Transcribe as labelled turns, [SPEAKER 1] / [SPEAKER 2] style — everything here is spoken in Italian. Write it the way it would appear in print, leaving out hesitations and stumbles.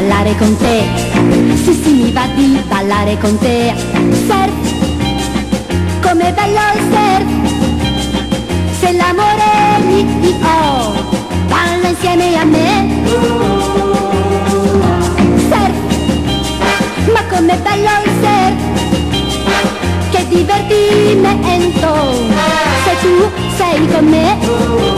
[SPEAKER 1] ballare con te. Sì sì, mi va di ballare con te. Surf, com'è bello il surf. Se l'amore lì ho, balla insieme a me. Surf, ma com'è bello il surf. Che divertimento, se tu sei con me.